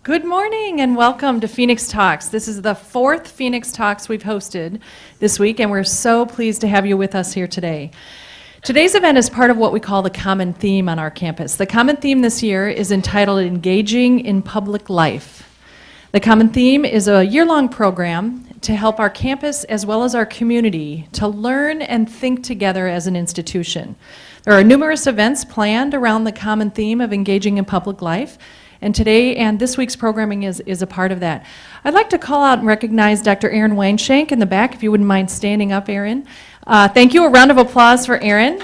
Good morning and welcome to Phoenix Talks. This is the fourth Phoenix Talks we've hosted this week, and we're so pleased to have you with us here today. Today's event is part of what we call the common theme on our campus. The common theme this year is entitled Engaging in Public Life. The common theme is a year-long program to help our campus as well as our community to learn and think together as an institution. There are numerous events planned around the common theme of engaging in public life, and today and this week's programming is a part of that. I'd like to call out and recognize Dr. Erin Weinshank in the back, if you wouldn't mind standing up, Erin. Thank you. A round of applause for Erin.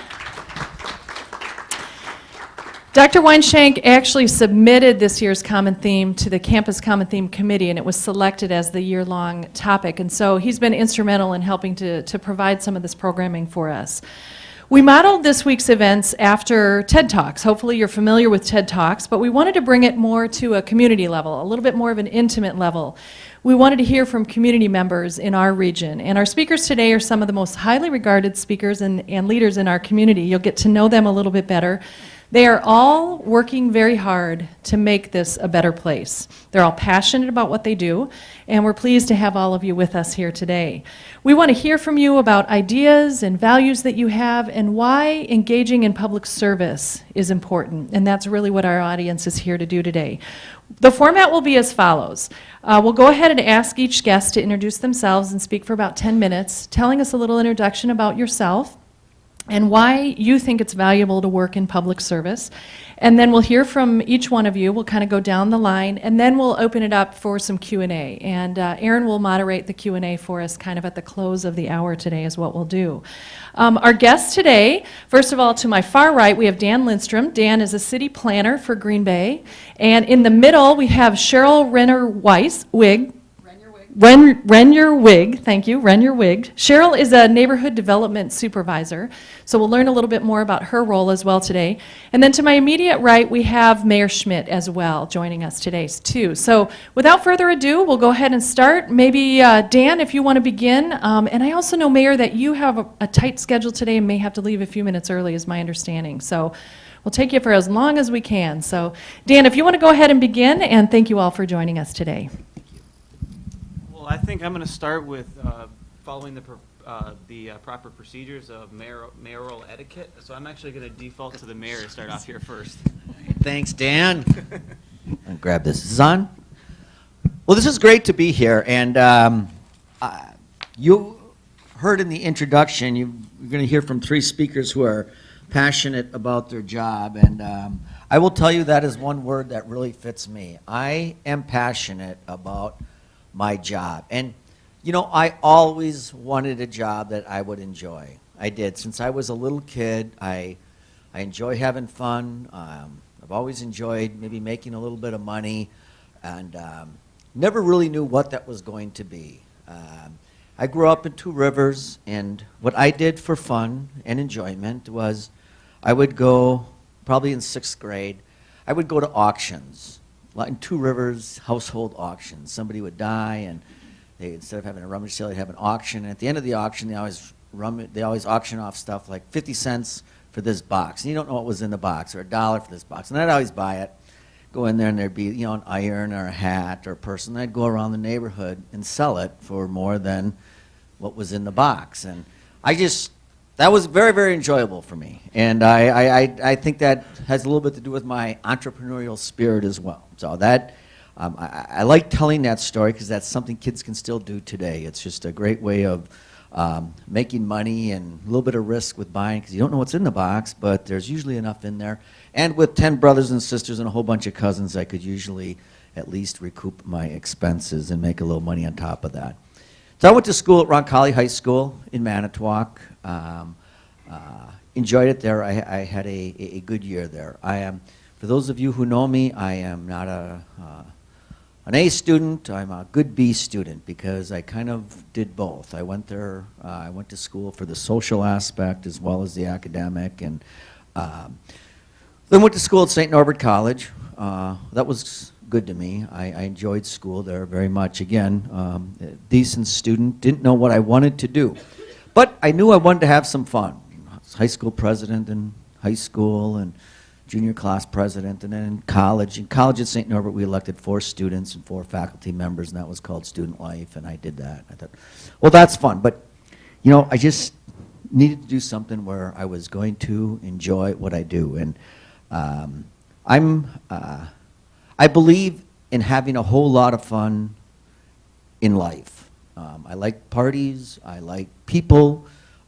Dr. Weinshank actually submitted this year's common theme to the Campus Common Theme Committee, and it was selected as the year-long topic. And so he's been instrumental in helping to provide some of this programming for us. We modeled this week's events after TED Talks. Hopefully you're familiar with TED Talks, but we wanted to bring it more to a community level, a little bit more of an intimate level. We wanted to hear from community members in our region, and our speakers today are some of the most highly regarded speakers and leaders in our community. You'll get to know them a little bit better. They are all working very hard to make this a better place. They're all passionate about what they do, and we're pleased to have all of you with us here today. We want to hear from you about ideas and values that you have and why engaging in public service is important, and that's really what our audience is here to do today. The format will be as follows. We'll go ahead and ask each guest to introduce themselves and speak for about 10 minutes, telling us a little introduction about yourself and why you think it's valuable to work in public service. And then we'll hear from each one of you. We'll kind of go down the line, and then we'll open it up for some Q&A. And Erin will moderate the Q&A for us kind of at the close of the hour today is what we'll do. Our guests today, first of all, to my far right, we have Dan Lindstrom. Dan is a city planner for Green Bay. And in the middle, we have Cheryl Renner-Wig. Renyer Wig, thank you, Renyer Wig. Cheryl is a neighborhood development supervisor, so we'll learn a little bit more about her role as well today. And then to my immediate right, we have Mayor Schmidt as well joining us today too. So without further ado, we'll go ahead and start. Maybe Dan, if you want to begin. And I also know, Mayor, that you have a tight schedule today and may have to leave a few minutes early is my understanding. So we'll take you for as long as we can. So Dan, if you want to go ahead and begin, and thank you all for joining us today. Well, I think I'm going to start with following the proper procedures of mayoral etiquette. So I'm actually going to default to the mayor to start off here first. Thanks, Dan. I'll grab this. Is this on? Well, this is great to be here. And you heard in the introduction, you're going to hear from three speakers who are passionate about their job. And I will tell you that is one word that really fits me. I am passionate about my job. And you know, I always wanted a job that I would enjoy. I did. Since I was a little kid, I enjoy having fun. I've always enjoyed maybe making a little bit of money, and never really knew what that was going to be. I grew up in Two Rivers, and what I did for fun and enjoyment was I would go, probably in 6th grade, I would go to auctions. In Two Rivers household auctions. Somebody would die, and they, instead of having a rummage sale, they'd have an auction. And at the end of the auction, they always auction off stuff like 50 cents for this box. And you don't know what was in the box, or $1 for this box. And I'd always buy it, go in there, and there'd be, you know, an iron or a hat or a purse. And I'd go around the neighborhood and sell it for more than what was in the box. And that was very, very enjoyable for me. And I think that has a little bit to do with my entrepreneurial spirit as well. So that, I like telling that story because that's something kids can still do today. It's just a great way of making money and a little bit of risk with buying because you don't know what's in the box, but there's usually enough in there. And with 10 brothers and sisters and a whole bunch of cousins, I could usually at least recoup my expenses and make a little money on top of that. So I went to school at Roncalli High School in Manitowoc. Enjoyed it there. I had a good year there. For those of you who know me, I am not an A student. I'm a good B student because I kind of did both. I went there. I went to school for the social aspect as well as the academic, and then went to school at St. Norbert College. That was good to me. I enjoyed school there very much. Again, a decent student. Didn't know what I wanted to do, but I knew I wanted to have some fun. I was high school president in high school, and junior class president, and then in college at St. Norbert, we elected 4 students and 4 faculty members, and that was called Student Life, and I did that. I thought, well, that's fun, but, you know, I just needed to do something where I was going to enjoy what I do, and I believe in having a whole lot of fun in life. I like parties, I like people,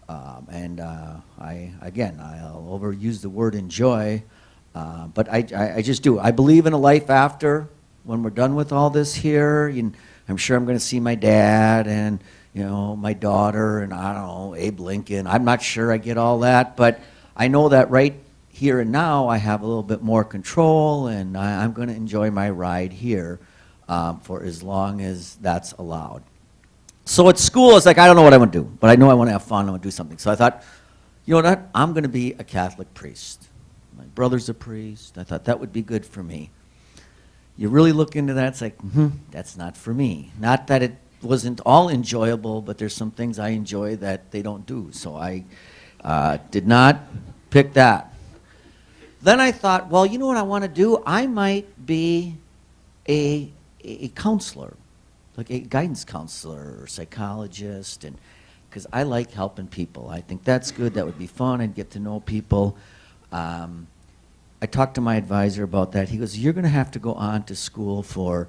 and I'll overuse the word enjoy, but I just do. I believe in a life after, when we're done with all this here. I'm sure I'm going to see my dad and, you know, my daughter and, I don't know, Abe Lincoln. I'm not sure I get all that, but I know that right here and now I have a little bit more control, and I'm going to enjoy my ride here for as long as that's allowed. So at school, it's like, I don't know what I want to do, but I know I want to have fun, I want to do something. So I thought, you know what, I'm going to be a Catholic priest. My brother's a priest. I thought that would be good for me. You really look into that, it's like, that's not for me. Not that it wasn't all enjoyable, but there's some things I enjoy that they don't do. So I did not pick that. Then I thought, well, you know what I want to do? I might be a counselor, like a guidance counselor or psychologist, and because I like helping people. I think that's good. That would be fun. I'd get to know people. I talked to my advisor about that. He goes, you're going to have to go on to school for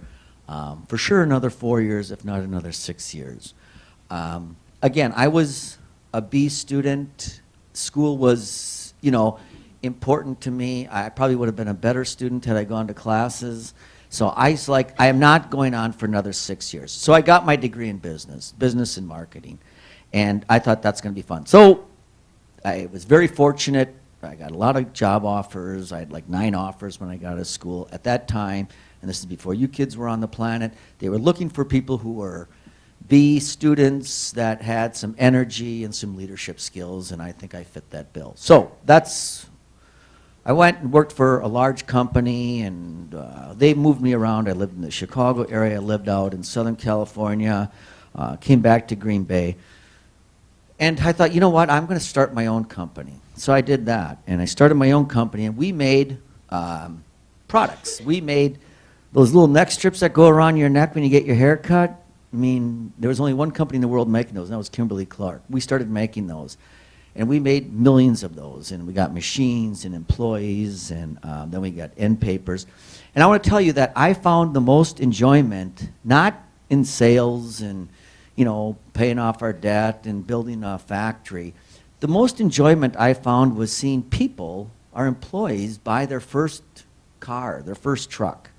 sure another 4 years, if not another 6 years. Again, I was a B student. School was, you know, important to me. I probably would have been a better student had I gone to classes. So I was like, I am not going on for another 6 years. So I got my degree in business and marketing. And I thought that's going to be fun. So I was very fortunate. I got a lot of job offers. I had like 9 offers when I got out of school. At that time, and this is before you kids were on the planet, they were looking for people who were B students that had some energy and some leadership skills, and I think I fit that bill. So I went and worked for a large company, and they moved me around. I lived in the Chicago area. I lived out in Southern California, came back to Green Bay. And I thought, you know what, I'm going to start my own company. So I did that, and I started my own company, and we made products. We made those little neck strips that go around your neck when you get your hair cut. I mean, there was only one company in the world making those, and that was Kimberly-Clark. We started making those. And we made millions of those, and we got machines and employees, and then we got end papers. And I want to tell you that I found the most enjoyment, not in sales and, you know, paying off our debt and building a factory. The most enjoyment I found was seeing people, our employees, buy their first car, their first truck,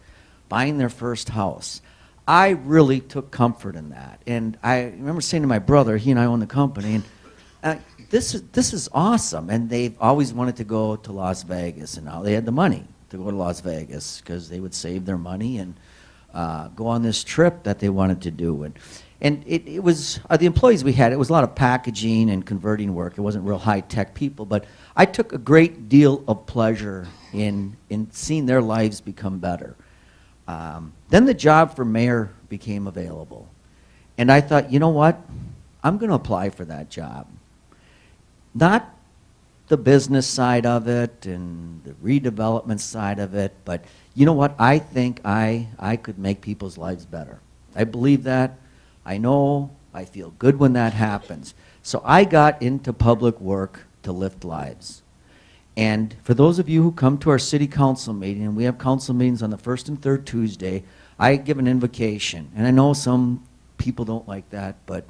buying their first house. I really took comfort in that. And I remember saying to my brother, he and I own the company, and this is awesome. And they've always wanted to go to Las Vegas, and now they had the money to go to Las Vegas because they would save their money and go on this trip that they wanted to do. And it was, the employees we had, it was a lot of packaging and converting work. It wasn't real high-tech people, but I took a great deal of pleasure in seeing their lives become better. Then the job for mayor became available. And I thought, you know what? I'm going to apply for that job. Not the business side of it and the redevelopment side of it, but you know what? I think I could make people's lives better. I believe that. I know. I feel good when that happens. So I got into public work to lift lives. And for those of you who come to our city council meeting, and we have council meetings on the first and third Tuesday, I give an invocation. And I know some people don't like that, but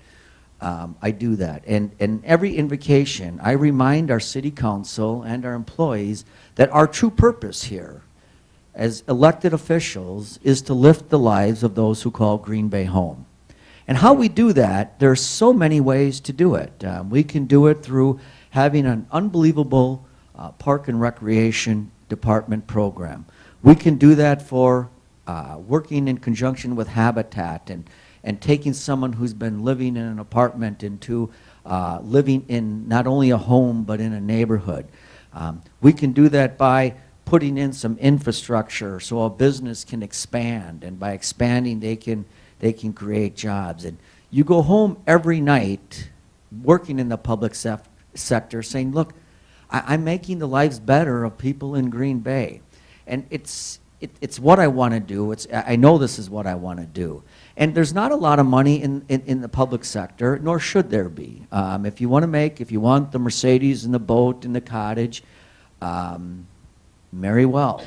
I do that. And every invocation, I remind our city council and our employees that our true purpose here as elected officials is to lift the lives of those who call Green Bay home. And how we do that, there are so many ways to do it. We can do it through having an unbelievable park and recreation department program. We can do that for working in conjunction with Habitat and taking someone who's been living in an apartment into living in not only a home but in a neighborhood. We can do that by putting in some infrastructure so a business can expand, and by expanding they can create jobs. And you go home every night working in the public sector saying, look, I'm making the lives better of people in Green Bay. And it's what I want to do. I know this is what I want to do. And there's not a lot of money in the public sector, nor should there be. If you want the Mercedes and the boat and the cottage, marry well.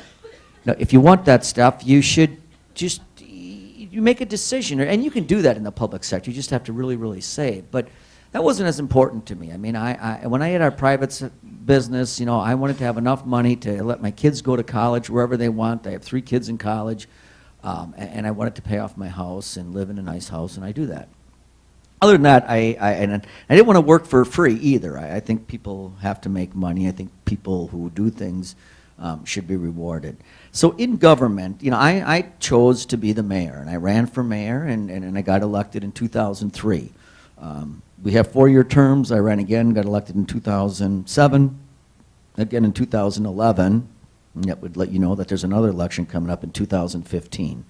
Now, if you want that stuff, you should you make a decision, and you can do that in the public sector. You just have to really, really save. But that wasn't as important to me. I mean, when I had our private business, I wanted to have enough money to let my kids go to college wherever they want. I have 3 kids in college, and I wanted to pay off my house and live in a nice house, and I do that. Other than that, I didn't want to work for free either. I think people have to make money. I think people who do things should be rewarded. So in government, I chose to be the mayor, and I ran for mayor, and I got elected in 2003. We have 4-year terms. I ran again, got elected in 2007, again in 2011, and that would let you know that there's another election coming up in 2015.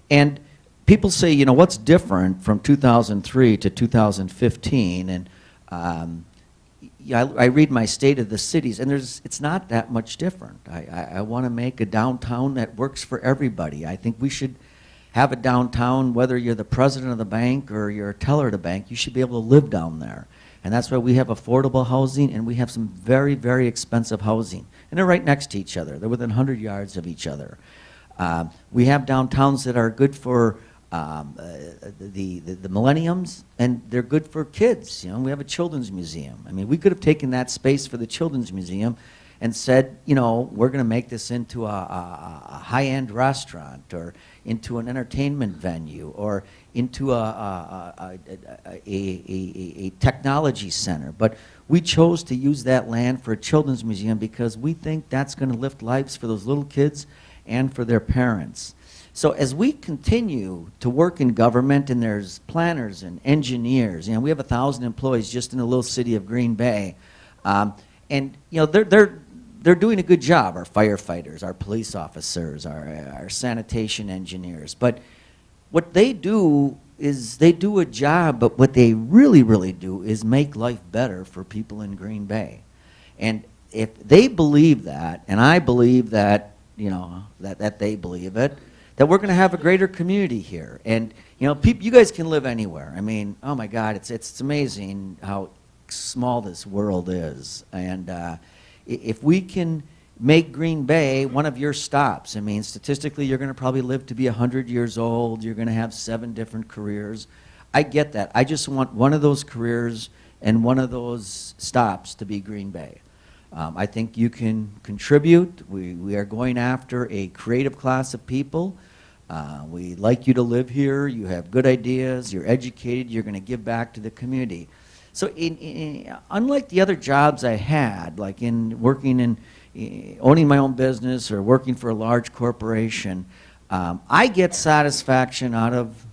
And people say, what's different from 2003 to 2015? And I read my State of the Cities, and it's not that much different. I want to make a downtown that works for everybody. I think we should have a downtown, whether you're the president of the bank or you're a teller at a bank, you should be able to live down there. And that's why we have affordable housing, and we have some very, very expensive housing. And they're right next to each other. They're within 100 yards of each other. We have downtowns that are good for the millenniums, and they're good for kids. We have a children's museum. I mean, we could have taken that space for the children's museum and said, we're going to make this into a high-end restaurant, or into an entertainment venue, or into a technology center. But we chose to use that land for a children's museum because we think that's going to lift lives for those little kids and for their parents. So as we continue to work in government, and there's planners and engineers, we have 1,000 employees just in the little city of Green Bay, and they're doing a good job. Our firefighters, our police officers, our sanitation engineers. But what they do is they do a job, but what they really, really do is make life better for people in Green Bay. And if they believe that, and I believe that, that they believe it, that we're going to have a greater community here. And, you guys can live anywhere. I mean, oh my God, it's amazing how small this world is. And if we can make Green Bay one of your stops, I mean, statistically, you're going to probably live to be 100 years old. You're going to have 7 different careers. I get that. I just want one of those careers and one of those stops to be Green Bay. I think you can contribute. We are going after a creative class of people. We'd like you to live here. You have good ideas. You're educated. You're going to give back to the community. So unlike the other jobs I had, like in working in owning my own business or working for a large corporation, I get satisfaction out of,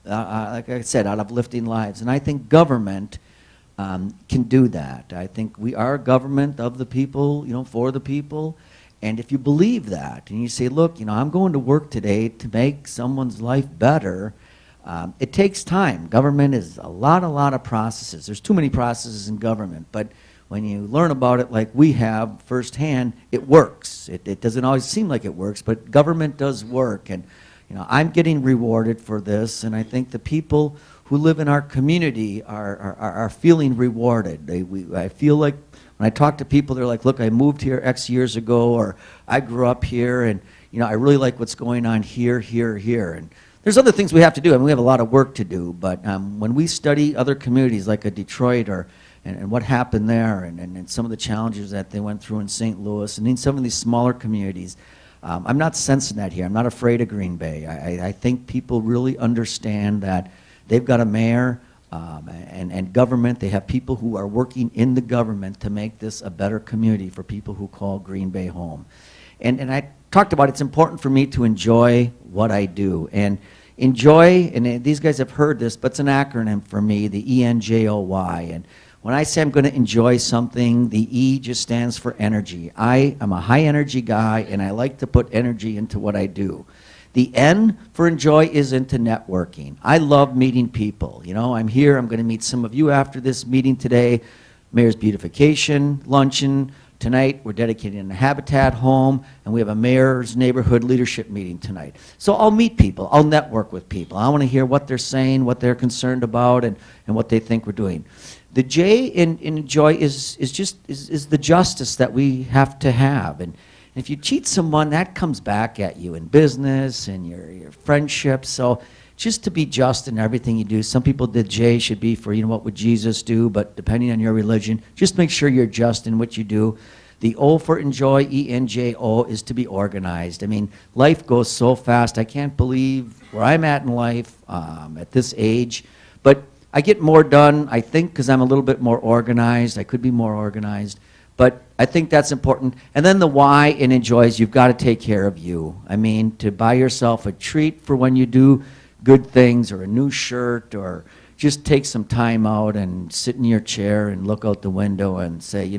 like I said, out of lifting lives. And I think government can do that. I think we are a government of the people, for the people. And if you believe that, and you say, look, I'm going to work today to make someone's life better, it takes time. Government is a lot of processes. There's too many processes in government, but when you learn about it like we have firsthand, it works. It doesn't always seem like it works, but government does work. And I'm getting rewarded for this, and I think the people who live in our community are feeling rewarded. I feel like when I talk to people, they're like, look, I moved here X years ago, or I grew up here, and I really like what's going on here, here. And there's other things we have to do. I mean, we have a lot of work to do, but when we study other communities like a Detroit and what happened there, and some of the challenges that they went through in St. Louis, and in some of these smaller communities, I'm not sensing that here. I'm not afraid of Green Bay. I think people really understand that they've got a mayor and government. They have people who are working in the government to make this a better community for people who call Green Bay home. And I talked about it's important for me to enjoy what I do. And enjoy, and these guys have heard this, but it's an acronym for me, the ENJOY. And when I say I'm going to enjoy something, the E just stands for energy. I am a high energy guy, and I like to put energy into what I do. The N for enjoy is into networking. I love meeting people. I'm here. I'm going to meet some of you after this meeting today. Mayor's Beautification Luncheon. Tonight, we're dedicating a Habitat Home, and we have a Mayor's Neighborhood Leadership Meeting tonight. So I'll meet people, I'll network with people. I want to hear what they're saying, what they're concerned about, and what they think we're doing. The J in Joy is the justice that we have to have. And if you cheat someone, that comes back at you in business and your friendships. So just to be just in everything you do. Some people, the J should be for, what would Jesus do? But depending on your religion, just make sure you're just in what you do. The O for enjoy, E-N-J-O, is to be organized. I mean, life goes so fast. I can't believe where I'm at in life at this age. But I get more done, I think, because I'm a little bit more organized. I could be more organized. But I think that's important. And then the Y in enjoy is you've got to take care of you. I mean, to buy yourself a treat for when you do good things, or a new shirt, or just take some time out and sit in your chair and look out the window and say,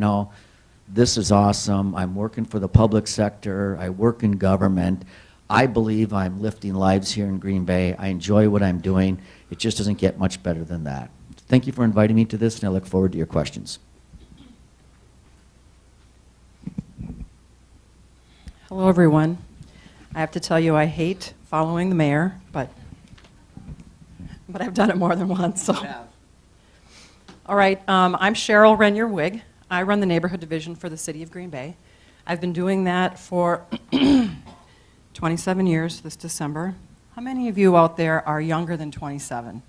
this is awesome. I'm working for the public sector. I work in government. I believe I'm lifting lives here in Green Bay. I enjoy what I'm doing. It just doesn't get much better than that. Thank you for inviting me to this, and I look forward to your questions. Hello, everyone. I have to tell you, I hate following the mayor, but I've done it more than once. So. All right, I'm Cheryl Renier-Wig. I run the neighborhood division for the city of Green Bay. I've been doing that for 27 years this December. How many of you out there are younger than 27?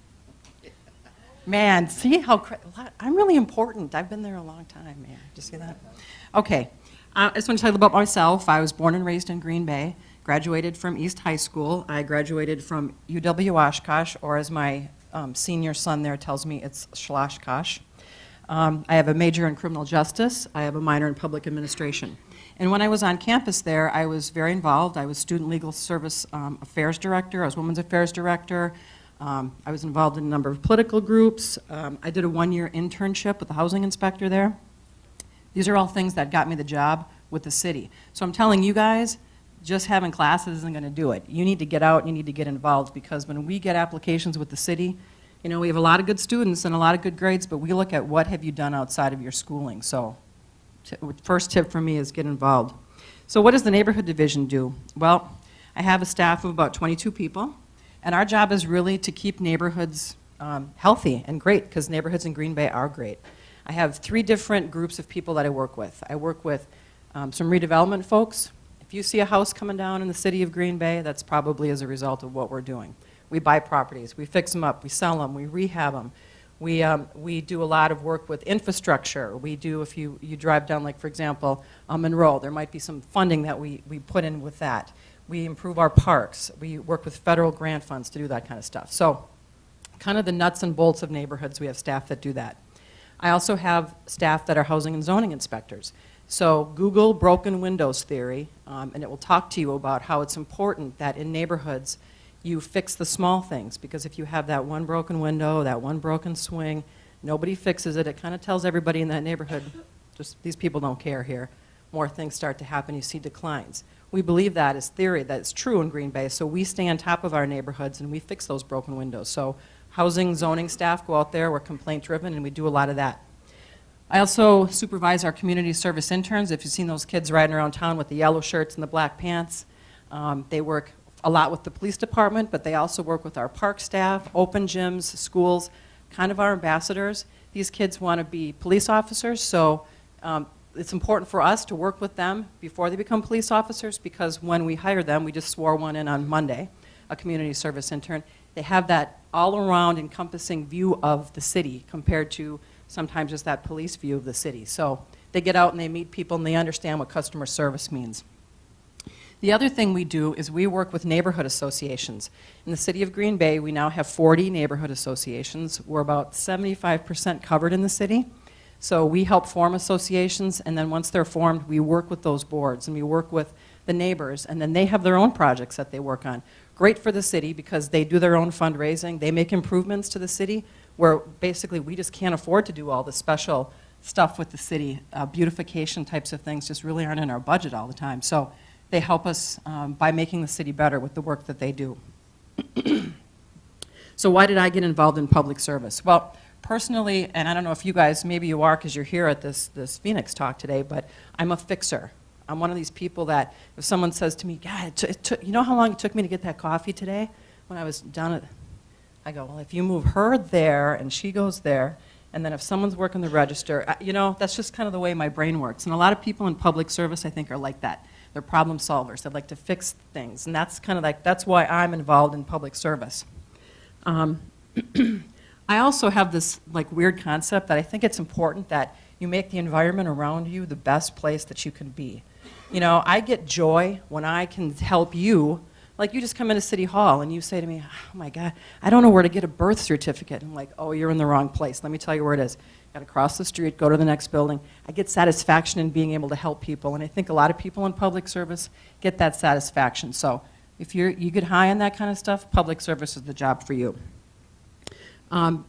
Man, see how I'm really important. I've been there a long time, Mayor. Did you see that? Okay. I just want to tell you about myself. I was born and raised in Green Bay, graduated from East High School. I graduated from UW-Oshkosh, or as my senior son there tells me, it's Schloshkosh. I have a major in criminal justice. I have a minor in public administration. And when I was on campus there, I was very involved. I was student legal service affairs director. I was women's affairs director. I was involved in a number of political groups. I did a one-year internship with the housing inspector there. These are all things that got me the job with the city. So I'm telling you guys, just having classes isn't going to do it. You need to get out, you need to get involved, because when we get applications with the city, we have a lot of good students and a lot of good grades, but we look at what have you done outside of your schooling. So first tip for me is get involved. So what does the neighborhood division do? Well, I have a staff of about 22 people, and our job is really to keep neighborhoods healthy and great, because neighborhoods in Green Bay are great. I have 3 different groups of people that I work with. I work with some redevelopment folks. If you see a house coming down in the city of Green Bay, that's probably as a result of what we're doing. We buy properties, we fix them up, we sell them, we rehab them. We do a lot of work with infrastructure. We do, if you drive down, like for example, Monroe, there might be some funding that we put in with that. We improve our parks. We work with federal grant funds to do that kind of stuff. So kind of the nuts and bolts of neighborhoods, we have staff that do that. I also have staff that are housing and zoning inspectors. So Google broken windows theory, and it will talk to you about how it's important that in neighborhoods you fix the small things, because if you have that one broken window, that one broken swing, nobody fixes it. It kind of tells everybody in that neighborhood, just these people don't care here. More things start to happen, you see declines. We believe that is theory, that is true in Green Bay, so we stay on top of our neighborhoods and we fix those broken windows. So housing, zoning staff go out there, we're complaint driven, and we do a lot of that. I also supervise our community service interns. If you've seen those kids riding around town with the yellow shirts and the black pants, they work a lot with the police department, but they also work with our park staff, open gyms, schools, kind of our ambassadors. These kids want to be police officers, so it's important for us to work with them before they become police officers, because when we hire them, we just swore one in on Monday, a community service intern, they have that all-around encompassing view of the city compared to sometimes just that police view of the city. So they get out and they meet people and they understand what customer service means. The other thing we do is we work with neighborhood associations. In the city of Green Bay, we now have 40 neighborhood associations. We're about 75% covered in the city. So we help form associations, and then once they're formed, we work with those boards, and we work with the neighbors, and then they have their own projects that they work on. Great for the city because they do their own fundraising. They make improvements to the city where basically we just can't afford to do all the special stuff with the city. Beautification types of things just really aren't in our budget all the time. So they help us by making the city better with the work that they do. So why did I get involved in public service? Well, personally, and I don't know if you guys, maybe you are because you're here at this Phoenix talk today, but I'm a fixer. I'm one of these people that if someone says to me, God, you know how long it took me to get that coffee today when I was down at, I go, well, if you move her there and she goes there, and then if someone's working the register, you know, that's just kind of the way my brain works. And a lot of people in public service, I think, are like that. They're problem solvers. They like to fix things. And that's kind of like, that's why I'm involved in public service. I also have this like weird concept that I think it's important that you make the environment around you the best place that you can be. You know, I get joy when I can help you. Like you just come into City Hall and you say to me, oh my God, I don't know where to get a birth certificate. I'm like, oh, you're in the wrong place. Let me tell you where it is. Got to cross the street, go to the next building. I get satisfaction in being able to help people, and I think a lot of people in public service get that satisfaction. So if you get high on that kind of stuff, public service is the job for you.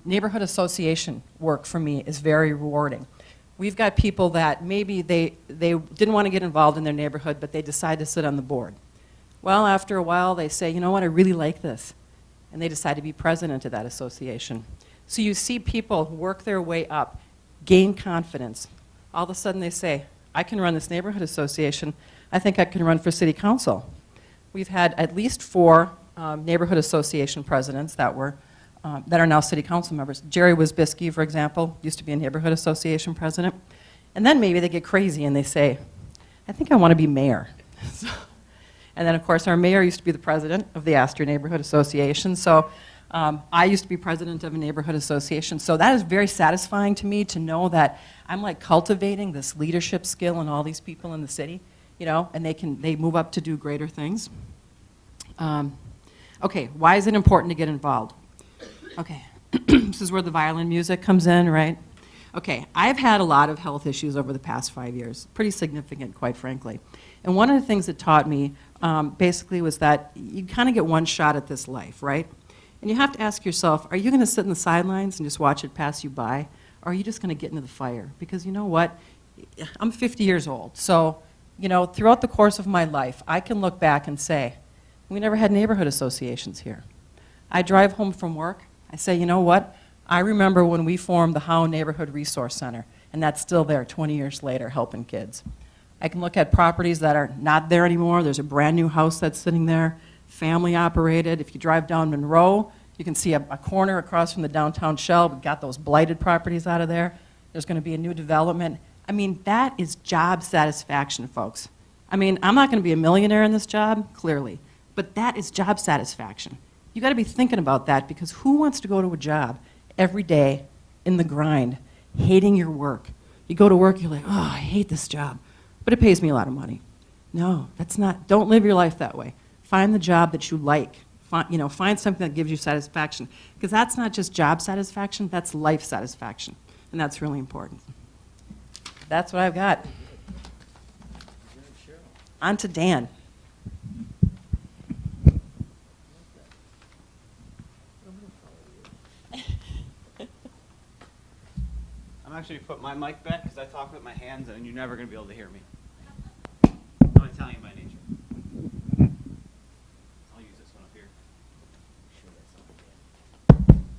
Neighborhood association work for me is very rewarding. We've got people that maybe they didn't want to get involved in their neighborhood, but they decide to sit on the board. Well, after a while, they say, you know what, I really like this. And they decide to be president of that association. So you see people work their way up, gain confidence. All of a sudden they say, I can run this neighborhood association. I think I can run for city council. We've had at least 4 neighborhood association presidents that are now city council members. Jerry Wisbiski, for example, used to be a neighborhood association president. And then maybe they get crazy and they say, I think I want to be mayor. And then, of course, our mayor used to be the president of the Astor Neighborhood Association. So I used to be president of a neighborhood association. So that is very satisfying to me to know that I'm like cultivating this leadership skill in all these people in the city, you know, and they move up to do greater things. Okay, why is it important to get involved? Okay, this is where the violin music comes in, right? Okay, I've had a lot of health issues over the past 5 years, pretty significant, quite frankly. And one of the things that taught me basically was that you kind of get one shot at this life, right? And you have to ask yourself, are you going to sit in the sidelines and just watch it pass you by? Or are you just going to get into the fire? Because you know what? I'm 50 years old. So, you know, throughout the course of my life, I can look back and say, we never had neighborhood associations here. I drive home from work. I say, you know what? I remember when we formed the Howe Neighborhood Resource Center, and that's still there 20 years later helping kids. I can look at properties that are not there anymore. There's a brand new house that's sitting there, family operated. If you drive down Monroe, you can see a corner across from the downtown shell. We've got those blighted properties out of there. There's going to be a new development. I mean, that is job satisfaction, folks. I mean, I'm not going to be a millionaire in this job, clearly, but that is job satisfaction. You got to be thinking about that, because who wants to go to a job every day in the grind, hating your work? You go to work, you're like, oh, I hate this job, but it pays me a lot of money. No, that's not, don't live your life that way. Find the job that you like. Find something that gives you satisfaction, because that's not just job satisfaction, that's life satisfaction, and that's really important. That's what I've got. On to Dan. I'm actually put my mic back because I talk with my hands and you're never going to be able to hear me. I'm Italian by nature. I'll use this one up here.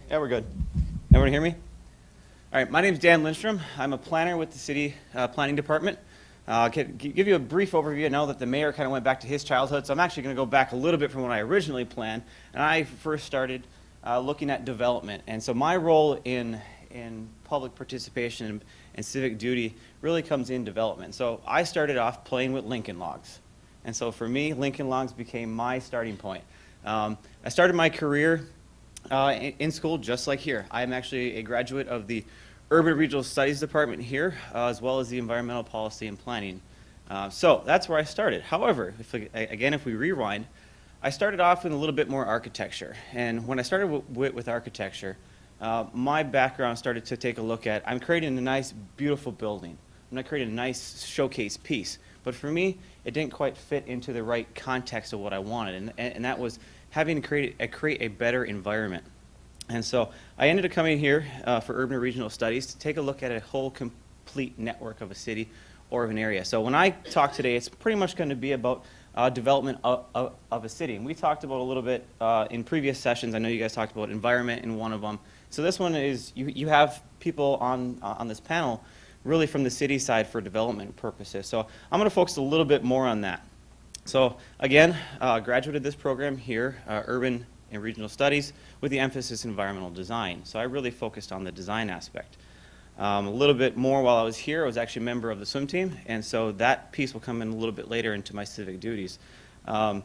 Yeah, we're good. Everyone hear me? All right, my name's Dan Lindstrom. I'm a planner with the city planning department. I'll give you a brief overview. I know that the mayor kind of went back to his childhood, so I'm actually going to go back a little bit from when I originally planned. And I first started looking at development. And so my role in public participation and civic duty really comes in development. So I started off playing with Lincoln Logs. And so for me, Lincoln Logs became my starting point. I started my career in school just like here. I am actually a graduate of the Urban Regional Studies Department here, as well as the Environmental Policy and Planning. So that's where I started. However, if we rewind, I started off in a little bit more architecture. And when I started with architecture, my background started to take a look at, I'm creating a nice, beautiful building. I'm not creating a nice showcase piece. But for me, it didn't quite fit into the right context of what I wanted. And that was having to create a better environment. And so I ended up coming here for Urban and Regional Studies to take a look at a whole complete network of a city or of an area. So when I talk today, it's pretty much going to be about development of a city. And we talked about a little bit in previous sessions. I know you guys talked about environment in one of them. So this one is, you have people on this panel really from the city side for development purposes. So I'm going to focus a little bit more on that. So again, graduated this program here, Urban and Regional Studies, with the emphasis environmental design. So I really focused on the design aspect. A little bit more while I was here, I was actually a member of the swim team, and so that piece will come in a little bit later into my civic duties. I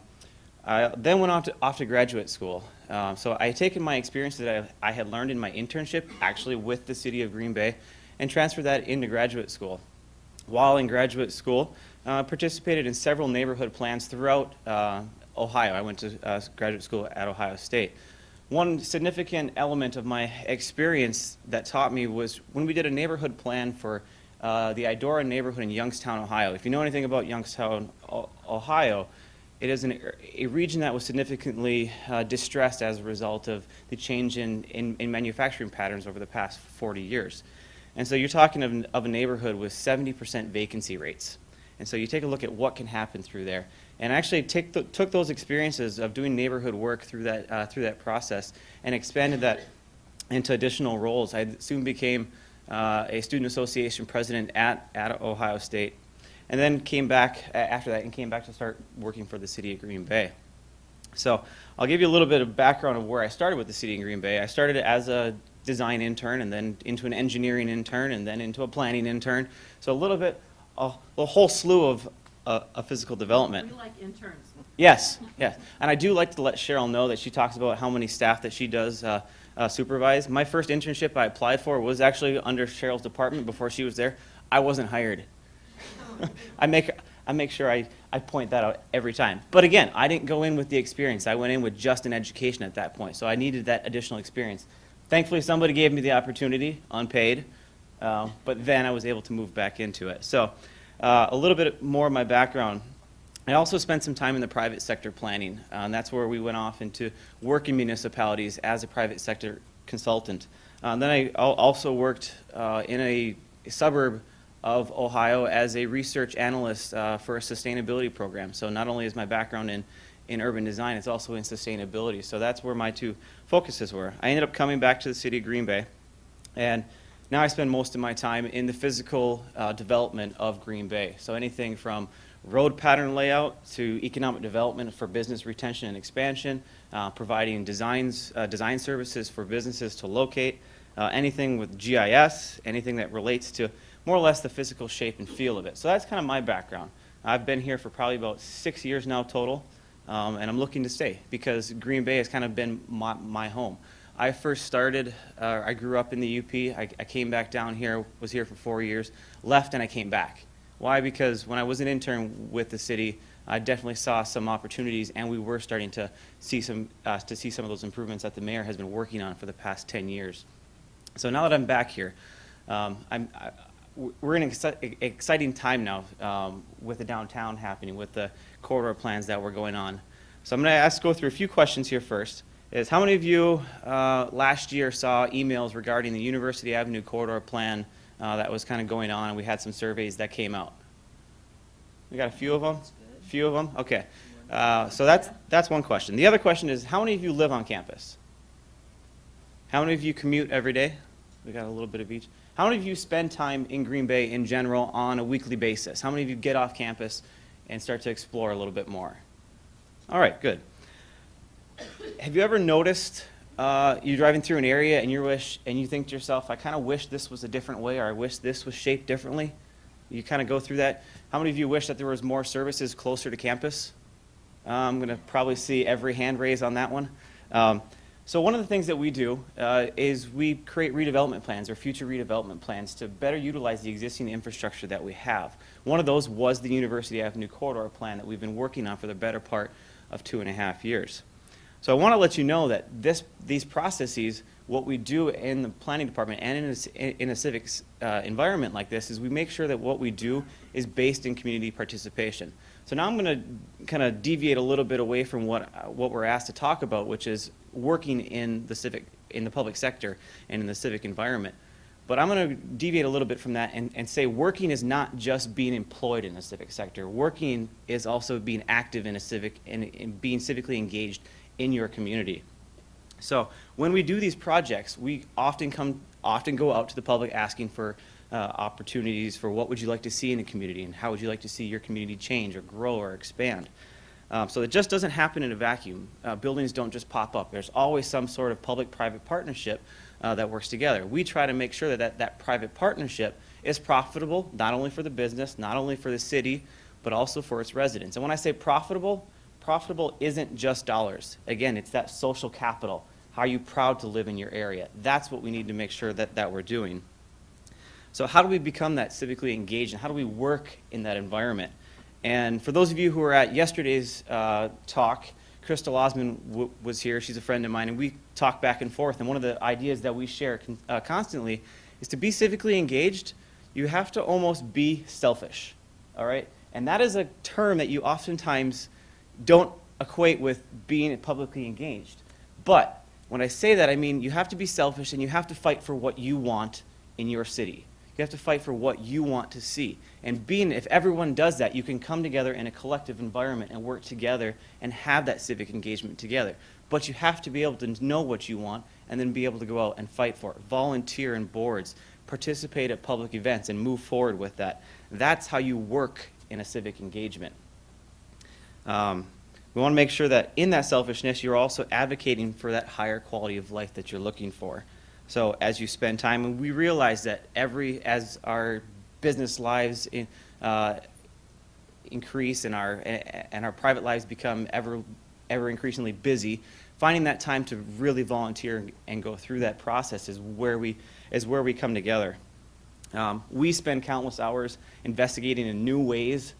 then went off to graduate school. So I had taken my experience that I had learned in my internship, actually with the city of Green Bay, and transferred that into graduate school. While in graduate school, participated in several neighborhood plans throughout Ohio. I went to graduate school at Ohio State. One significant element of my experience that taught me was when we did a neighborhood plan for the Idora neighborhood in Youngstown, Ohio. If you know anything about Youngstown, Ohio, it is a region that was significantly distressed as a result of the change in manufacturing patterns over the past 40 years. And so you're talking of a neighborhood with 70% vacancy rates. And so you take a look at what can happen through there. And actually took those experiences of doing neighborhood work through that process and expanded that into additional roles. I soon became a student association president at Ohio State, and then came back after that and came back to start working for the city of Green Bay. So I'll give you a little bit of background of where I started with the city of Green Bay. I started as a design intern, and then into an engineering intern, and then into a planning intern. So a little bit, a whole slew of physical development. We like interns. Yes, yes. And I do like to let Cheryl know that she talks about how many staff that she does supervise. My first internship I applied for was actually under Cheryl's department before she was there. I wasn't hired. I make sure I point that out every time. But again, I didn't go in with the experience. I went in with just an education at that point. So I needed that additional experience. Thankfully, somebody gave me the opportunity, unpaid, but then I was able to move back into it. So a little bit more of my background. I also spent some time in the private sector planning, and that's where we went off into work in municipalities as a private sector consultant. Then I also worked in a suburb of Ohio as a research analyst for a sustainability program. So not only is my background in urban design, it's also in sustainability. So that's where my two focuses were. I ended up coming back to the city of Green Bay, and now I spend most of my time in the physical development of Green Bay. So anything from road pattern layout to economic development for business retention and expansion, providing design services for businesses to locate, anything with GIS, anything that relates to more or less the physical shape and feel of it. So that's kind of my background. I've been here for probably about 6 years now total, and I'm looking to stay because Green Bay has kind of been my home. I first started, I grew up in the UP. I came back down here, was here for 4 years, left, and I came back. Why? Because when I was an intern with the city, I definitely saw some opportunities, and we were starting to see some of those improvements that the mayor has been working on for the past 10 years. So now that I'm back here, we're in an exciting time now with the downtown happening, with the corridor plans that were going on. So I'm going to go through a few questions here first. How many of you last year saw emails regarding the University Avenue corridor plan that was kind of going on, and we had some surveys that came out? We got a few of them? A few of them? Okay. So that's one question. The other question is, how many of you live on campus? How many of you commute every day? We got a little bit of each. How many of you spend time in Green Bay in general on a weekly basis? How many of you get off campus and start to explore a little bit more? All right, good. Have you ever noticed you're driving through an area and you think to yourself, I kind of wish this was a different way, or I wish this was shaped differently? You kind of go through that. How many of you wish that there was more services closer to campus? I'm going to probably see every hand raise on that one. So one of the things that we do is we create redevelopment plans or future redevelopment plans to better utilize the existing infrastructure that we have. One of those was the University Avenue corridor plan that we've been working on for the better part of 2.5 years. So I want to let you know that these processes, what we do in the planning department and in a civic environment like this, is we make sure that what we do is based in community participation. So now I'm going to kind of deviate a little bit away from what we're asked to talk about, which is working in the public sector and in the civic environment. But I'm going to deviate a little bit from that and say working is not just being employed in the civic sector. Working is also being active in a civic and being civically engaged in your community. So when we do these projects, we often go out to the public asking for opportunities for what would you like to see in a community and how would you like to see your community change or grow or expand. So it just doesn't happen in a vacuum. Buildings don't just pop up. There's always some sort of public-private partnership that works together. We try to make sure that private partnership is profitable, not only for the business, not only for the city, but also for its residents. And when I say profitable, profitable isn't just dollars. Again, it's that social capital. How are you proud to live in your area? That's what we need to make sure that we're doing. So how do we become that civically engaged, and how do we work in that environment? And for those of you who were at yesterday's talk, Crystal Osmond was here. She's a friend of mine, and we talk back and forth. And one of the ideas that we share constantly is to be civically engaged, you have to almost be selfish, all right? And that is a term that you oftentimes don't equate with being publicly engaged. But when I say that, I mean you have to be selfish and you have to fight for what you want in your city. You have to fight for what you want to see. And if everyone does that, you can come together in a collective environment and work together and have that civic engagement together. But you have to be able to know what you want and then be able to go out and fight for it. Volunteer in boards, participate at public events, and move forward with that. That's how you work in a civic engagement. We want to make sure that in that selfishness, you're also advocating for that higher quality of life that you're looking for. So as you spend time, and we realize that as our business lives increase and our private lives become ever increasingly busy, finding that time to really volunteer and go through that process is where we come together. We spend countless hours investigating in new ways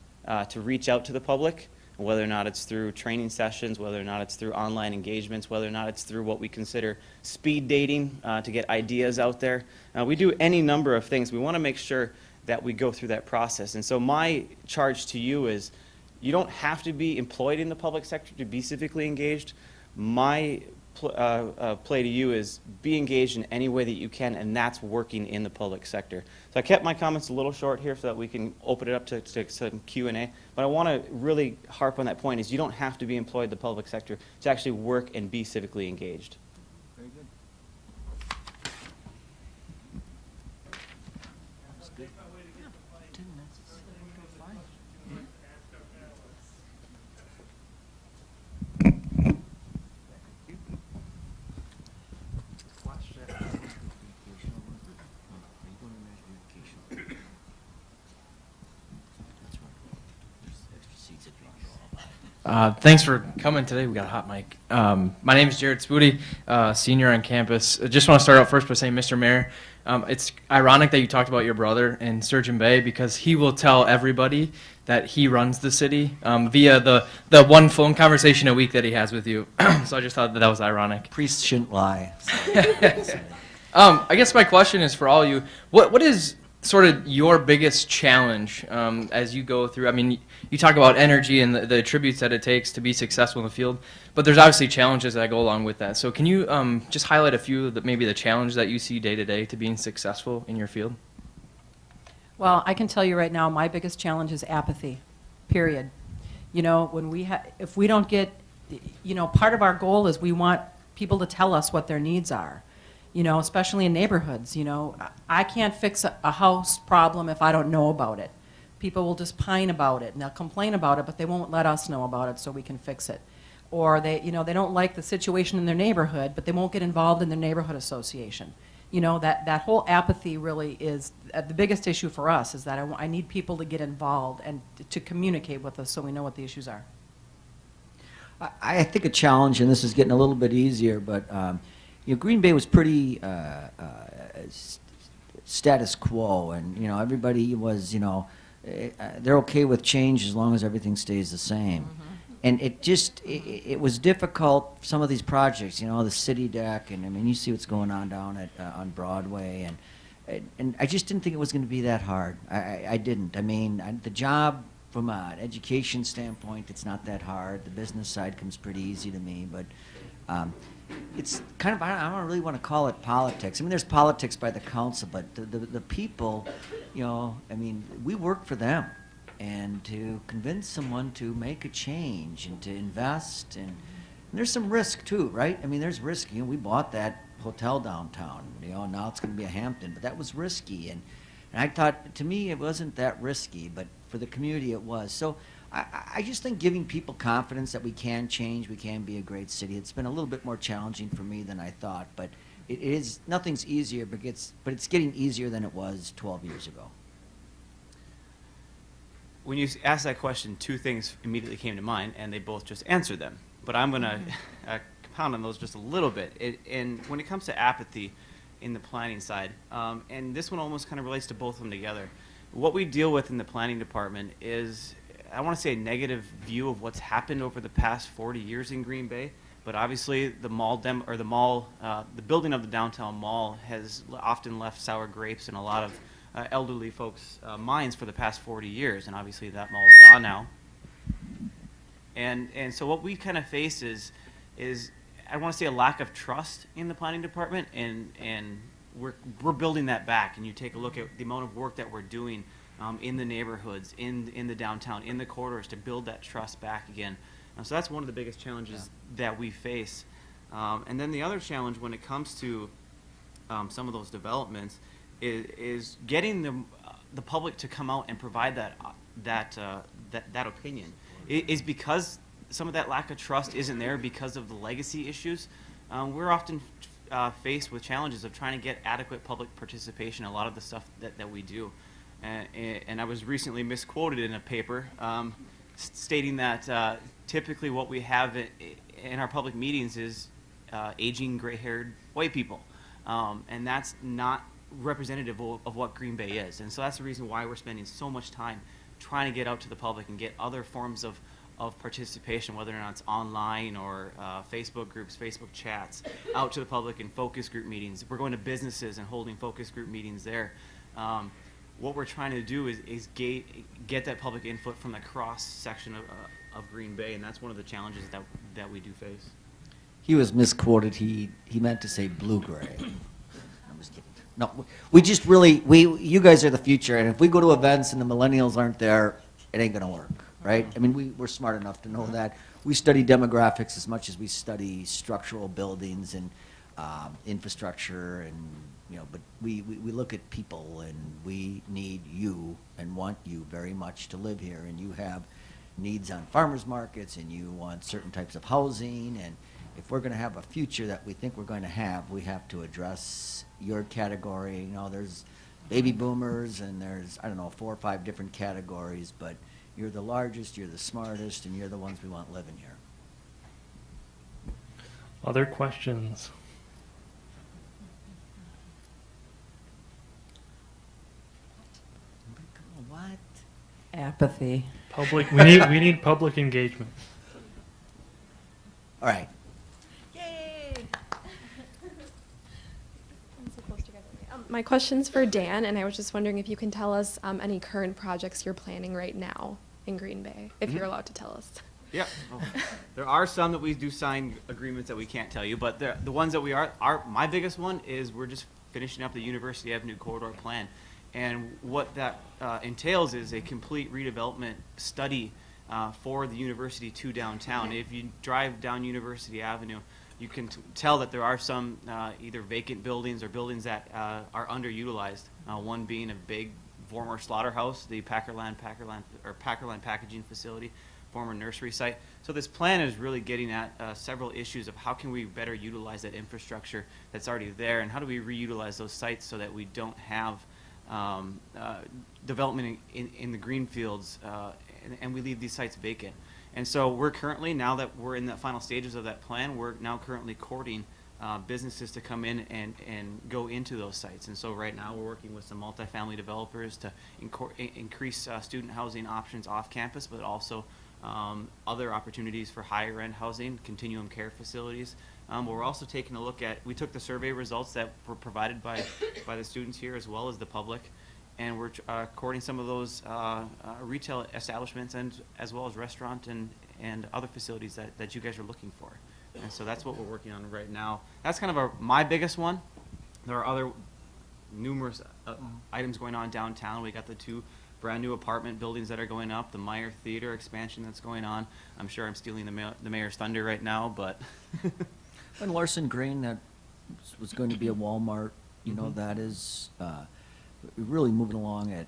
to reach out to the public, whether or not it's through training sessions, whether or not it's through online engagements, whether or not it's through what we consider speed dating to get ideas out there. We do any number of things. We want to make sure that we go through that process. And so my charge to you is you don't have to be employed in the public sector to be civically engaged. My play to you is be engaged in any way that you can, and that's working in the public sector. So I kept my comments a little short here so that we can open it up to some Q&A, but I want to really harp on that point is you don't have to be employed in the public sector to actually work and be civically engaged. Very good. That's good. 10 minutes. Fine. Thanks for coming today. We got a hot mic. My name is Jared Spoody, senior on campus. I just want to start out first by saying, Mr. Mayor, it's ironic that you talked about your brother in Sturgeon Bay because he will tell everybody that he runs the city via the one phone conversation a week that he has with you. So I just thought that was ironic. Priests shouldn't lie. I guess my question is for all you. What is sort of your biggest challenge as you go through? I mean, you talk about energy and the attributes that it takes to be successful in the field, but there's obviously challenges that go along with that. So can you just highlight a few of maybe the challenges that you see day to day to being successful in your field? Well, I can tell you right now, my biggest challenge is apathy, period. You know, when if we don't get, you know, part of our goal is we want people to tell us what their needs are, you know, especially in neighborhoods. You know, I can't fix a house problem if I don't know about it. People will just pine about it and they'll complain about it, but they won't let us know about it so we can fix it. Or they, you know, they don't like the situation in their neighborhood, but they won't get involved in their neighborhood association. You know, that whole apathy really is the biggest issue for us, is that I need people to get involved and to communicate with us so we know what the issues are. I think a challenge, and this is getting a little bit easier, but you know, Green Bay was pretty status quo, and you know, everybody was, you know, they're okay with change as long as everything stays the same. Mm-hmm. And it was difficult, some of these projects, you know, the city deck, and I mean, you see what's going on down on Broadway, and I just didn't think it was going to be that hard. I didn't. I mean, the job from an education standpoint, it's not that hard. The business side comes pretty easy to me, but it's kind of, I don't really want to call it politics. I mean, there's politics by the council, but the people, you know, I mean, we work for them. And to convince someone to make a change and to invest, and there's some risk too, right? I mean, there's risk. You know, we bought that hotel downtown, you know, and now it's going to be a Hampton, but that was risky. And I thought, to me, it wasn't that risky, but for the community it was. So I just think giving people confidence that we can change, we can be a great city. It's been a little bit more challenging for me than I thought, but it is, nothing's easier, but it's getting easier than it was 12 years ago. When you asked that question, two things immediately came to mind, and they both just answered them. But I'm going to compound on those just a little bit. And when it comes to apathy in the planning side, and this one almost kind of relates to both of them together, what we deal with in the planning department is, I want to say, a negative view of what's happened over the past 40 years in Green Bay. But obviously, the building of the downtown mall has often left sour grapes in a lot of elderly folks' minds for the past 40 years, and obviously that mall is gone now. And so what we kind of face is I want to say a lack of trust in the planning department, and we're building that back. And you take a look at the amount of work that we're doing in the neighborhoods, in the downtown, in the corridors to build that trust back again. So that's one of the biggest challenges that we face. And then the other challenge when it comes to some of those developments is getting the public to come out and provide that opinion. Is because some of that lack of trust isn't there because of the legacy issues. We're often faced with challenges of trying to get adequate public participation in a lot of the stuff that we do. And I was recently misquoted in a paper stating that typically what we have in our public meetings is aging, gray-haired white people. And that's not representative of what Green Bay is. And so that's the reason why we're spending so much time trying to get out to the public and get other forms of participation, whether or not it's online or Facebook groups, Facebook chats, out to the public in focus group meetings. We're going to businesses and holding focus group meetings there. What we're trying to do is get that public input from the cross section of Green Bay, and that's one of the challenges that we do face. He was misquoted. He meant to say blue-gray. I'm just kidding. No, we just really, you guys are the future, and if we go to events and the millennials aren't there, it ain't gonna work, right? I mean, we're smart enough to know that. We study demographics as much as we study structural buildings and infrastructure, and, you know, but we look at people, and we need you and want you very much to live here, and you have needs on farmers markets, and you want certain types of housing, and if we're going to have a future that we think we're going to have, we have to address your category. You know, there's baby boomers, and there's, I don't know, 4 or 5 different categories, but you're the largest, you're the smartest, and you're the ones we want living here. Other questions? What? Apathy. Public, we need public engagement. All right. My question's for Dan, and I was just wondering if you can tell us any current projects you're planning right now in Green Bay, if you're allowed to tell us. Yeah, there are some that we do sign agreements that we can't tell you, but the ones that we are, my biggest one is we're just finishing up the University Avenue corridor plan. And what that entails is a complete redevelopment study for the university to downtown. If you drive down University Avenue, you can tell that there are some either vacant buildings or buildings that are underutilized. One being a big former slaughterhouse, the Packerland packaging facility, former nursery site. So this plan is really getting at several issues of how can we better utilize that infrastructure that's already there, and how do we reutilize those sites so that we don't have development in the green fields and we leave these sites vacant. And so we're currently, now that we're in the final stages of that plan, we're now currently courting businesses to come in and go into those sites. And so right now we're working with some multifamily developers to increase student housing options off campus, but also other opportunities for higher end housing, continuum care facilities. But we're also taking a look at, we took the survey results that were provided by the students here as well as the public, and we're courting some of those retail establishments and as well as restaurant and other facilities that you guys are looking for. And so that's what we're working on right now. That's kind of my biggest one. There are other numerous items going on downtown. We got the 2 brand new apartment buildings that are going up, the Meyer Theater expansion that's going on. I'm sure I'm stealing the mayor's thunder right now, but And Larson Green, that was going to be a Walmart, you know, Mhm. that is really moving along at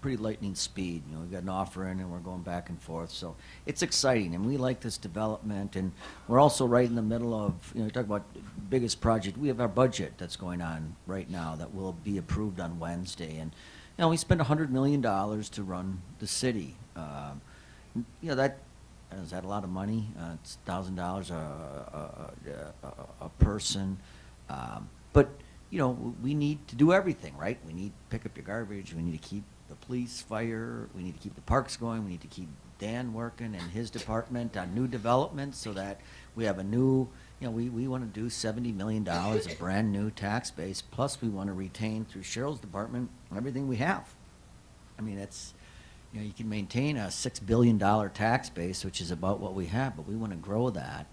pretty lightning speed. You know, we've got an offer in and we're going back and forth. So it's exciting and we like this development. And we're also right in the middle of, you know, talk about biggest project. We have our budget that's going on right now that will be approved on Wednesday. And, you know, we spend $100 million to run the city. You know, is that a lot of money? It's $1,000 a person. But, you know, we need to do everything, right? We need to pick up your garbage. We need to keep the police, fire. We need to keep the parks going. We need to keep Dan working in his department on new developments so that we have a new, you know, we want to do $70 million of brand new tax base. Plus, we want to retain through Cheryl's department everything we have. I mean, it's, you know, you can maintain a $6 billion tax base, which is about what we have, but we want to grow that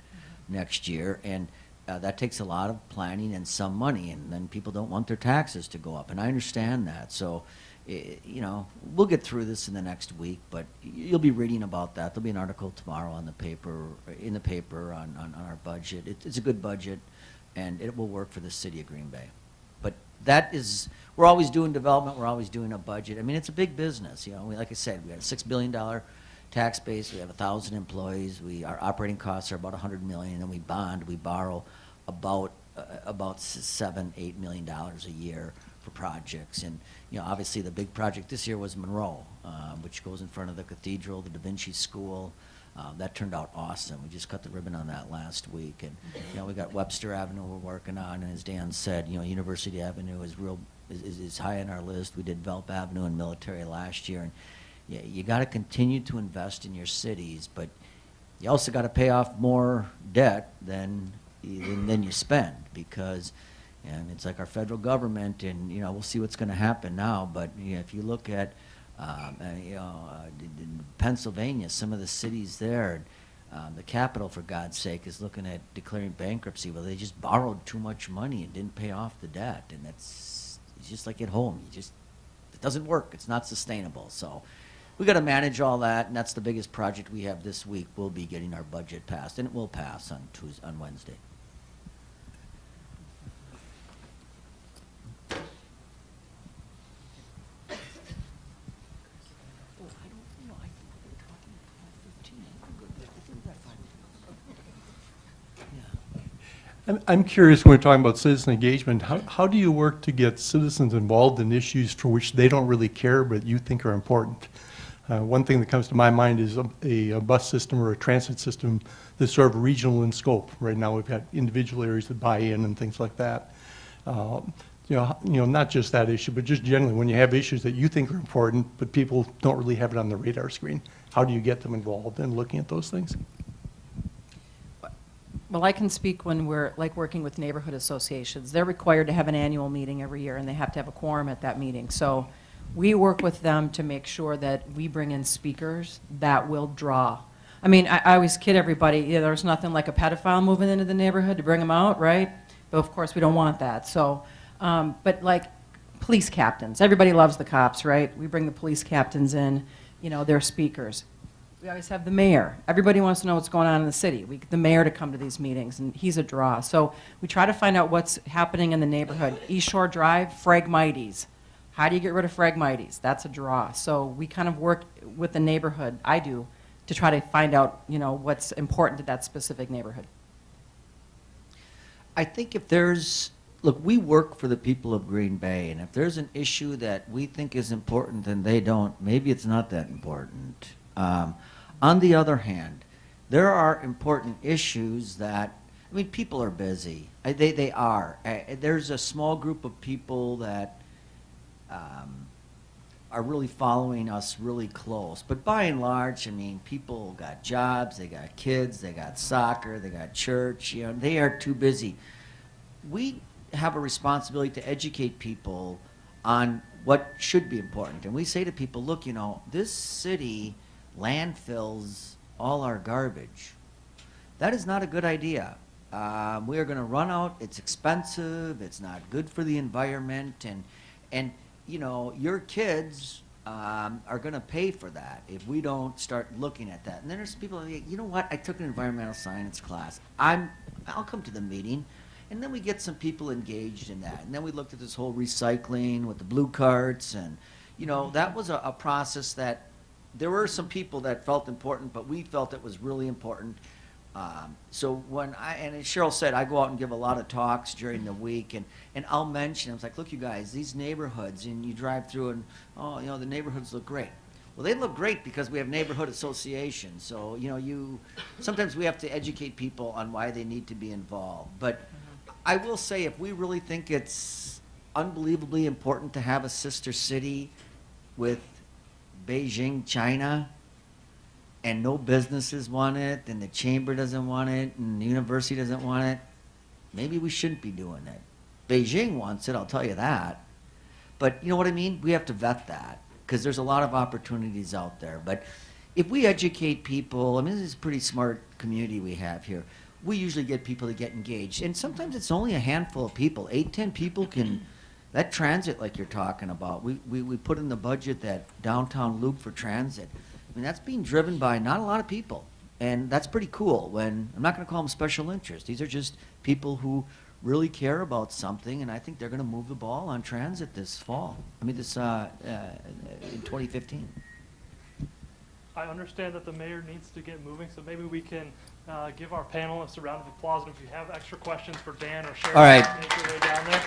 next year. And that takes a lot of planning and some money, and then people don't want their taxes to go up. And I understand that. So, you know, we'll get through this in the next week, but you'll be reading about that. There'll be an article tomorrow on the paper, on our budget. It's a good budget, and it will work for the city of Green Bay. But that is, we're always doing development, we're always doing a budget. I mean, it's a big business, you know. Like I said, we got a $6 billion tax base, we have 1,000 employees, our operating costs are about $100 million, and we borrow about $7-8 million a year for projects. And, you know, obviously the big project this year was Monroe, which goes in front of the cathedral, the Da Vinci School. That turned out awesome. We just cut the ribbon on that last week. And, you know, we got Webster Avenue we're working on, and as Dan said, you know, University Avenue is high on our list. We did Velp Avenue and Military last year. And yeah, you got to continue to invest in your cities, but you also got to pay off more debt than you spend, because and it's like our federal government, and, you know, we'll see what's going to happen now. But, you know, if you look at in Pennsylvania, some of the cities there, the capital, for God's sake, is looking at declaring bankruptcy. Well, they just borrowed too much money and didn't pay off the debt, and it's just like at home. It doesn't work. It's not sustainable. So we got to manage all that, and that's the biggest project we have this week. We'll be getting our budget passed, and it will pass on Wednesday. I'm curious, when we're talking about citizen engagement, how do you work to get citizens involved in issues for which they don't really care but you think are important? One thing that comes to my mind is a bus system or a transit system that's sort of regional in scope. Right now we've got individual areas that buy in and things like that. You know, not just that issue, but just generally when you have issues that you think are important but people don't really have it on the radar screen, how do you get them involved in looking at those things? Well, I can speak when we're like working with neighborhood associations. They're required to have an annual meeting every year, and they have to have a quorum at that meeting. So we work with them to make sure that we bring in speakers that will draw. I mean, I always kid everybody, yeah, there's nothing like a pedophile moving into the neighborhood to bring them out, right? But of course, we don't want that. So, but like police captains, everybody loves the cops, right? We bring the police captains in, you know, they're speakers. We always have the mayor. Everybody wants to know what's going on in the city. We get the mayor to come to these meetings, and he's a draw. So we try to find out what's happening in the neighborhood. East Shore Drive, Phragmites. How do you get rid of Phragmites? That's a draw. So we kind of work with the neighborhood, I do, to try to find out, you know, what's important to that specific neighborhood. I think if there's, look, we work for the people of Green Bay, and if there's an issue that we think is important and they don't, maybe it's not that important. On the other hand, there are important issues that, I mean, people are busy. They are. There's a small group of people that are really following us really close. But by and large, I mean, people got jobs, they got kids, they got soccer, they got church, you know, they are too busy. We have a responsibility to educate people on what should be important. And we say to people, look, you know, this city landfills all our garbage. That is not a good idea. We are going to run out. It's expensive. It's not good for the environment, and you know, your kids are going to pay for that if we don't start looking at that. And then there's people that say, you know what? I took an environmental science class. I'll come to the meeting, and then we get some people engaged in that. And then we looked at this whole recycling with the blue carts, and you know, that was a process that there were some people that felt important, but we felt it was really important. So when and as Cheryl said, I go out and give a lot of talks during the week, and I'll mention, I was like, look, you guys, these neighborhoods, and you drive through and, oh, you know, the neighborhoods look great. Well, they look great because we have neighborhood associations. So, you know, sometimes we have to educate people on why they need to be involved. But I will say, if we really think it's unbelievably important to have a sister city with Beijing, China, and no businesses want it, and the chamber doesn't want it, and the university doesn't want it, maybe we shouldn't be doing it. Beijing wants it, I'll tell you that. But you know what I mean? We have to vet that, because there's a lot of opportunities out there. But if we educate people, I mean, this is a pretty smart community we have here. We usually get people to get engaged, and sometimes it's only a handful of people. 8, 10 people can, that transit like you're talking about, we put in the budget that downtown loop for transit. I mean, that's being driven by not a lot of people, and that's pretty cool. When I'm not going to call them special interests, these are just people who really care about something, and I think they're going to move the ball on transit this fall. I mean, this in 2015. I understand that the mayor needs to get moving, so maybe we can give our panelists a round of applause. And if you have extra questions for Dan or Cheryl, All right. make your way down there.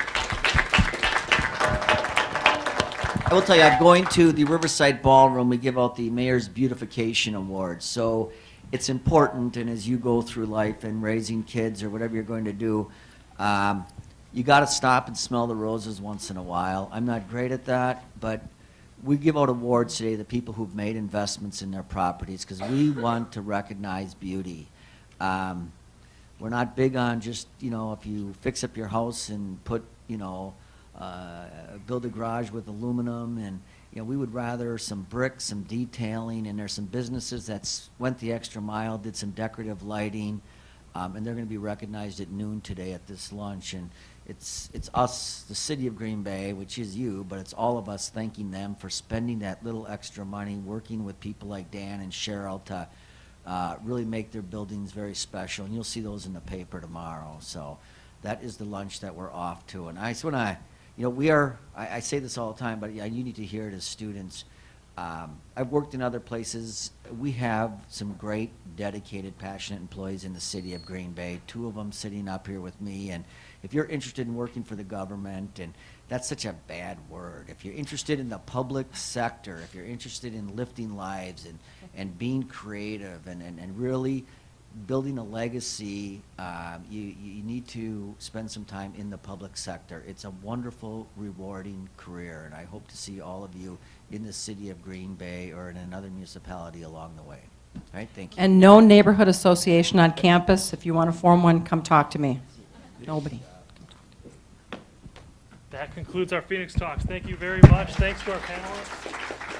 I will tell you, I'm going to the Riverside Ballroom. We give out the Mayor's Beautification Awards. So it's important, and as you go through life and raising kids or whatever you're going to do, you got to stop and smell the roses once in a while. I'm not great at that, but we give out awards today to people who've made investments in their properties because we want to recognize beauty. We're not big on just, you know, if you fix up your house and put, you know, build a garage with aluminum, and you know, we would rather some bricks, some detailing, and there's some businesses that went the extra mile, did some decorative lighting, and they're going to be recognized at noon today at this lunch. And it's us, the city of Green Bay, which is you, but it's all of us thanking them for spending that little extra money, working with people like Dan and Cheryl to really make their buildings very special. And you'll see those in the paper tomorrow. So that is the lunch that we're off to. And I just want to, you know, we are, I say this all the time, but yeah, you need to hear it as students. I've worked in other places. We have some great, dedicated, passionate employees in the city of Green Bay, 2 of them sitting up here with me. And if you're interested in working for the government, and that's such a bad word, if you're interested in the public sector, if you're interested in lifting lives and being creative and really building a legacy, you need to spend some time in the public sector. It's a wonderful, rewarding career, and I hope to see all of you in the city of Green Bay or in another municipality along the way. All right, thank you. And no neighborhood association on campus. If you want to form one, come talk to me. Nobody. That concludes our Phoenix Talks. Thank you very much. Thanks to our panelists.